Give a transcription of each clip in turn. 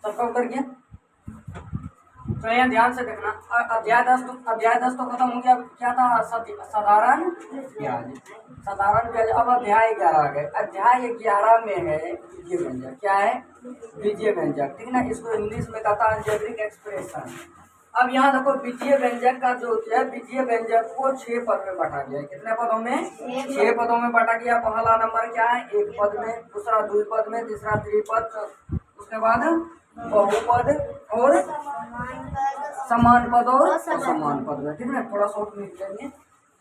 सबका उत्तर क्या? तो यहाँ ध्यान से देखना। अध्याय 10 तो खत्म हो गया। क्या था? साधारण ब्याज। साधारण ब्याज। अब अध्याय 11 आ गए। अध्याय 11 में है बीजीय व्यंजक। क्या है? बीजीय व्यंजक। ठीक ना, इसको इंग्लिश में कहता है अलजेब्रिक एक्सप्रेशन। अब यहाँ देखो बीजीय व्यंजक का जो है, बीजीय व्यंजक को 6 पद में बांटा गया है। कितने पदों में? 6 पदों में बांटा गया। पहला नंबर क्या है? एक पद में, दूसरा द्विपद में, तीसरा त्रिपद, उसके बाद बहुपद और समान पद और असमान पद में। ठीक है, थोड़ा सा लिख लेंगे।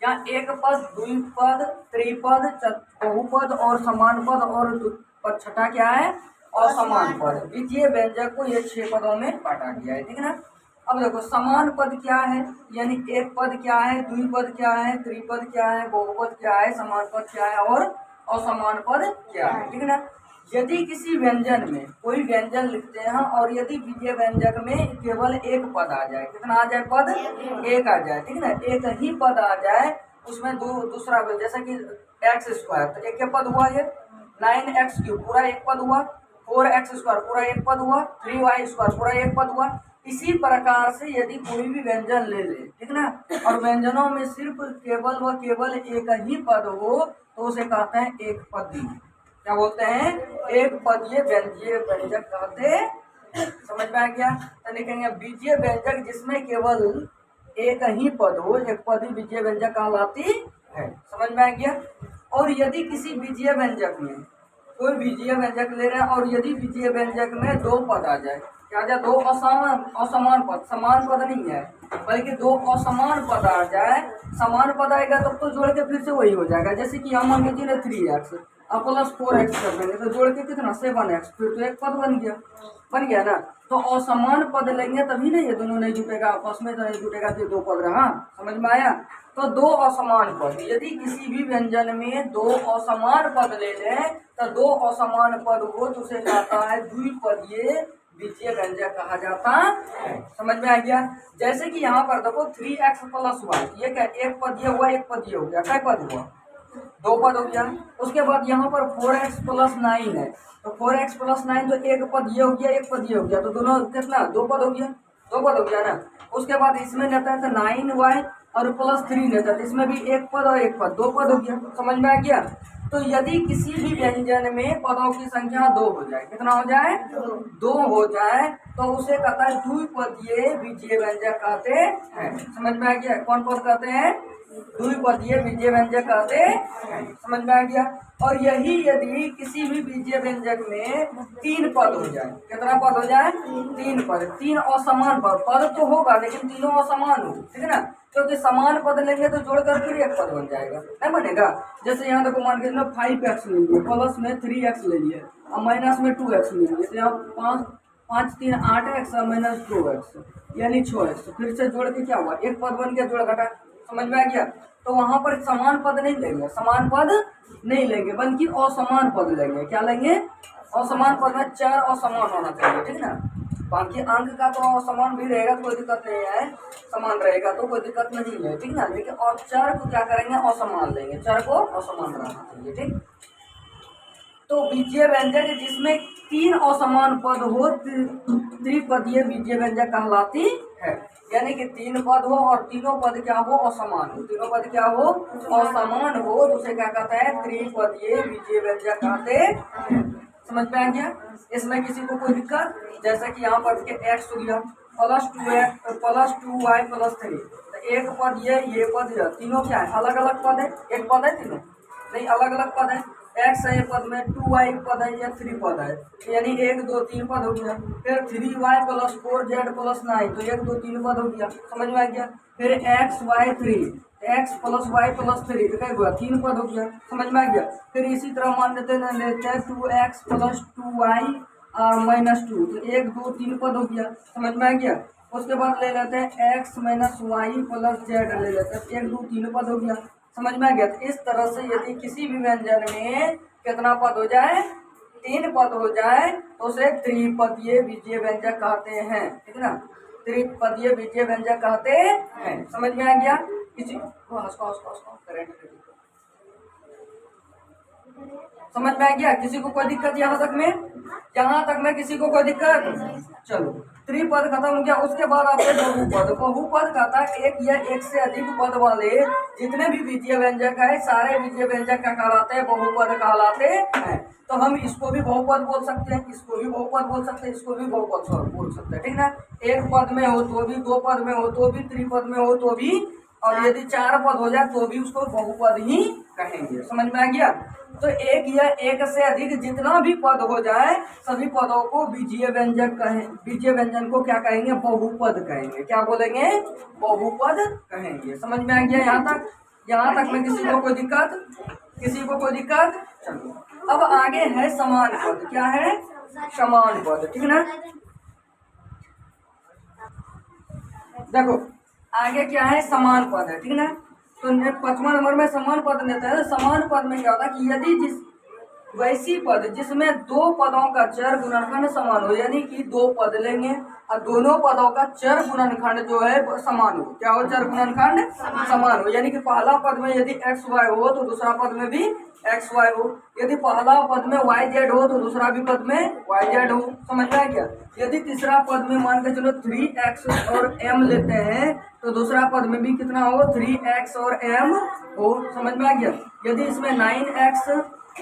यहाँ एक पद, द्विपद, त्रिपद, बहुपद और समान पद और छठा क्या है? असमान पद। द्वितीय व्यंजक को ये 6 पदों में बांटा गया है। ठीक है ना। अब देखो समान पद क्या है, यानी एक पद क्या है, द्विपद क्या है, त्रिपद क्या है, बहुपद क्या है, समान पद क्या है और असमान पद क्या है। ठीक है ना। यदि किसी व्यंजन में कोई व्यंजन लिखते हैं और यदि बीजीय व्यंजक में केवल एक पद आ जाए, कितना आ जाए? पद एक आ जाए। ठीक है ना, एक ही पद आ जाए, उसमें दूसरा जैसे कि एक्स स्क्वायर, तो एक पद हुआ ये, 9x³ पूरा एक पद हुआ, 4x² पूरा एक पद हुआ, 3y² पूरा एक पद हुआ। इसी प्रकार से यदि कोई भी व्यंजन ले ले, ठीक ना, और व्यंजनों में सिर्फ केवल व केवल एक ही पद हो तो उसे कहते हैं एक पदी। क्या बोलते हैं? एक पदीय व्यंजक कहते हैं। समझ में आ गया? तो लिखेंगे बीजीय व्यंजक जिसमें केवल एक ही पद हो, एक पदी बीजीय व्यंजक कहलाती है। समझ में आ गया? और यदि किसी बीजीय व्यंजक में कोई बीजीय व्यंजक ले रहे हैं और यदि बीजीय व्यंजक में दो पद आ जाए, क्या आ जाए? दो असमान पद, समान पद नहीं है बल्कि दो असमान पद आ जाए। समान पद आएगा तब तो जोड़ के फिर से वही हो जाएगा। जैसे कि हम मान लीजिए 3x और प्लस 4x कर देंगे तो जोड़ के कितना? 7x, फिर तो एक पद बन गया ना। तो असमान पद लेंगे तभी ना ये दोनों नहीं जुटेगा आपस में, तो नहीं जुटेगा तो दो पद रहा। समझ में आया? तो दो असमान पद, यदि किसी भी व्यंजन में दो असमान पद ले लें तो दो असमान पद हो तो उसे कहता है द्विपदीय बीजीय व्यंजक कहा जाता है। समझ में आ गया? जैसे कि यहाँ पर देखो 3x + y, ये क्या? एक पदीय हुआ, एक पदीय हो गया। क्या पद हुआ? दो पद हो गया। उसके बाद यहाँ पर 4x + 9 है, तो 4x + 9 तो एक पद ये हो गया, एक पद ये हो गया, तो दोनों कितना? दो पद हो गया, दो पद हो गया ना। उसके बाद इसमें लेता है तो 9y और +3 लेता है, तो इसमें भी एक पद और एक पद, दो पद हो गया। समझ में आ गया? तो यदि किसी भी व्यंजन में पदों की संख्या 2 हो जाए, कितना हो जाए? 2 हो जाए तो उसे कहता है द्विपदीय बीजीय व्यंजक कहते हैं। समझ में आ गया? कौन पद कहते हैं? द्विपदीय बीजीय व्यंजक कहते हैं। समझ में आ गया? और यही यदि किसी भी बीजीय व्यंजक में 3 पद हो जाए, कितना पद हो जाए? 3 पद। 3 असमान पद तो होगा लेकिन तीनों असमान हो। ठीक है ना, क्योंकि समान पद लेंगे तो जोड़कर फिर एक पद बन जाएगा, नहीं बनेगा? जैसे यहाँ देखो मान के 5x ले लिए, प्लस में 3x ले लिए और माइनस में 2x ले लिए, तो यहाँ 5 3 8x और -2x यानी 6x, फिर से जोड़ के क्या हुआ? एक पद बन गया, जोड़ घटा। समझ में आ गया? तो वहां पर समान पद नहीं लेंगे, समान पद नहीं लेंगे बल्कि असमान पद लेंगे। क्या लेंगे? असमान पद में 4 असमान होना चाहिए। ठीक ना, बाकी अंक का तो असमान भी रहेगा, कोई दिक्कत नहीं है, समान रहेगा तो कोई दिक्कत नहीं है। ठीक ना, लेकिन और 4 को क्या करेंगे? असमान लेंगे, 4 को असमान रहना चाहिए। ठीक, तो बीजीय व्यंजक जिसमें 3 असमान पद हो त्रिपदीय बीजीय व्यंजक कहलाती है। यानी कि 3 पद हो और तीनों पद क्या हो? असमान हो। तीनों पद क्या हो? असमान हो, तो उसे क्या कहते हैं? त्रिपदीय बीजीय व्यंजक कहते हैं। समझ में आ गया? इसमें किसी को कोई दिक्कत? जैसे कि यहाँ पर x हो गया +2y + 3, तो एक पद ये पद है, तीनों क्या है? अलग अलग पद है, एक पद है तीनों नहीं, अलग अलग पद है। x है पद में, 2y पद है या 3 पद है, यानी 1 2 3 पद हो गया। फिर 3y + 4z + 9, तो 1 2 3 पद हो गया। समझ में आ गया? फिर x y 3, x + y + 3, तो क्या हुआ? 3 पद हो गया। समझ में आ गया? फिर इसी तरह मान लेते हैं 2x + 2y -2, तो 1 2 3 पद हो गया। समझ में आ गया? उसके बाद ले लेते हैं x - y + z ले लेते हैं, 1 2 3 पद हो गया। समझ में आ गया? तो इस तरह से यदि किसी भी व्यंजन में कितना पद हो जाए? 3 पद हो जाए तो उसे त्रिपदीय बीजीय व्यंजक कहते हैं। ठीक है ना, त्रिपदीय बीजीय व्यंजक कहते हैं। समझ में आ गया? किसी समझ में आ गया? किसी को कोई दिक्कत यहाँ तक में? यहाँ तक में किसी को कोई दिक्कत? चलो, त्रिपद खत्म हो गया। उसके बाद आपके बहुपद। बहुपद कहता है एक या एक से अधिक पद वाले जितने भी बीजीय व्यंजक है, सारे बीजीय व्यंजक क्या कहलाते हैं? बहुपद कहलाते हैं। तो हम इसको भी बहुपद बोल सकते हैं, इसको भी बहुपद बोल सकते हैं, इसको भी बहुपद बोल सकते हैं, ठीक ना। एक पद में हो तो भी, दो पद में हो तो भी, त्रिपद में हो तो भी, और यदि चार पद हो जाए तो भी उसको बहुपद ही कहेंगे। समझ में आ गया? तो एक या एक से अधिक जितना भी पद हो जाए सभी पदों को बीजीय व्यंजक कहें। बीजीय व्यंजन को क्या कहेंगे? बहुपद कहेंगे। क्या बोलेंगे? बहुपद कहेंगे। समझ में आ गया यहाँ तक? यहाँ तक में किसी को कोई दिक्कत? किसी को कोई दिक्कत? चलो, अब आगे है समान पद। क्या है? समान पद, ठीक ना। देखो आगे क्या है? समान पद है, ठीक ना। तो 5वां नंबर में समान पद लेते हैं। समान पद में क्या होता है कि यदि जिस वैसी पद जिसमें दो पदों का चर गुणनखंड समान हो, यानी कि दो पद लेंगे और दोनों पदों का चर गुणनखंड जो है समान हो। क्या हो? चर गुणनखंड समान हो, यानी कि पहला पद में यदि एक्स वाई हो तो दूसरा पद में भी एक्स वाई हो। यदि पहला पद में वाई जेड हो तो दूसरा भी पद में वाई जेड हो। समझ में आ गया? यदि तीसरा पद में मान के चलो 3x और m लेते हैं तो दूसरा पद में भी कितना हो? 3x और m हो। समझ में आ गया? यदि इसमें 9x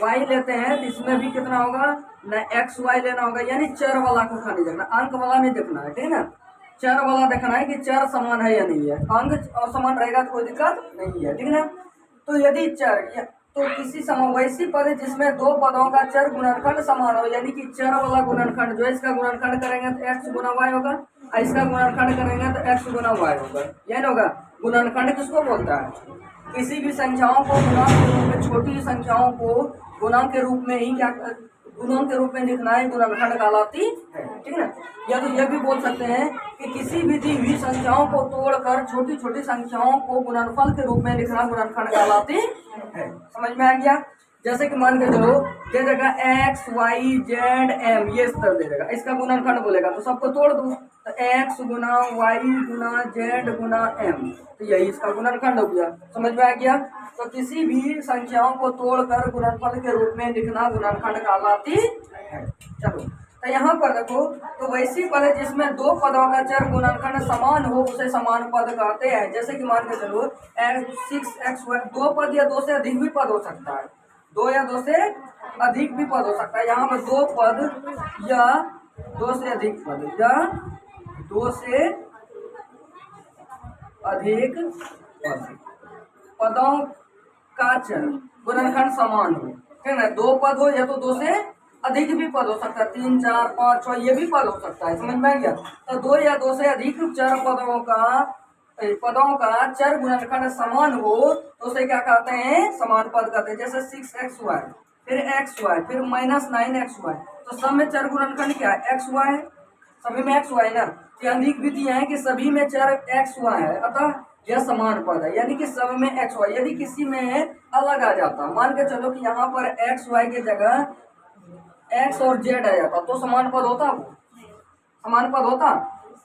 y लेते हैं तो इसमें भी कितना होगा? एक्स वाई लेना होगा। यानी चर वाला को खाली देखना, अंक वाला नहीं देखना है, ठीक है ना। चर वाला देखना है कि चर समान है या नहीं है। अंक और समान रहेगा तो कोई दिक्कत नहीं है, ठीक है ना। तो यदि चर तो किसी समवैसी पद जिसमें दो पदों का चर गुणनखंड समान हो, यानी कि चर वाला गुणनखंड जो है इसका गुणनखंड करेंगे तो x गुना y होगा, इसका गुणनखंड करेंगे तो x गुना y होगा। यह होगा गुणनखंड। किसको बोलता है? किसी भी संख्याओं को गुणांक के रूप में, छोटी संख्याओं को गुणांक के रूप में ही क्या गुणांक के रूप में लिखना है, गुणनखंड कहलाती है, ठीक है ना। या तो यह भी बोल सकते हैं कि किसी भी दी हुई संख्याओं को तोड़कर छोटी छोटी संख्याओं को गुणनफल के रूप में लिखना गुणनखंड कहलाती है। समझ में आ गया? जैसे कि मान के चलो दे देगा एक्स वाई जेड एम, ये स्तर दे देगा, इसका गुणनखंड बोलेगा तो सबको तोड़ दूं तो एक्स गुना वाई गुना जेड गुना एम, तो यही इसका गुणनखंड हो गया। समझ में आ गया? तो किसी भी संख्याओं को तोड़कर गुणनफल के रूप में लिखना गुणनखंड कहलाती है। चलो, तो यहाँ पर देखो, तो वैसी पद जिसमें दो पदों का चर गुणनखंड समान हो उसे समान पद कहते हैं। जैसे कि मान के चलो 6x, दो पद या दो से अधिक भी पद हो सकता है, दो या दो से अधिक भी पद हो सकता है। यहाँ पर दो पद या दो से अधिक पद या दो से अधिक पदों का चर गुणनखंड समान हो, ठीक है। दो पद हो या तो दो से अधिक भी पद हो सकता है, 3 4 5 6 ये भी पद हो सकता है। समझ में आ गया? तो दो या दो से अधिक चर पदों का चर गुणनखंड समान हो तो उसे क्या कहते हैं? समान पद कहते हैं। जैसे 6xy फिर xy फिर -9xy, तो सब में चर गुणनखंड क्या है? xy, सभी में xy ना। तो अधिक विधि है कि सभी में चर xy है, अतः यह समान पद है, यानी कि सब में xy। यदि किसी में अलग आ जाता, मान के चलो कि यहाँ पर xy की जगह x और z आ जाता तो समान पद होता? वो समान पद होता?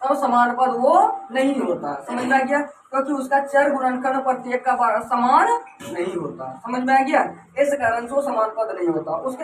तब समान पद वो नहीं होता। समझ में आ गया? क्योंकि उसका चर गुणनखंड प्रत्येक का समान नहीं होता। समझ में आ गया? इस कारण से समान पद नहीं होता। उसके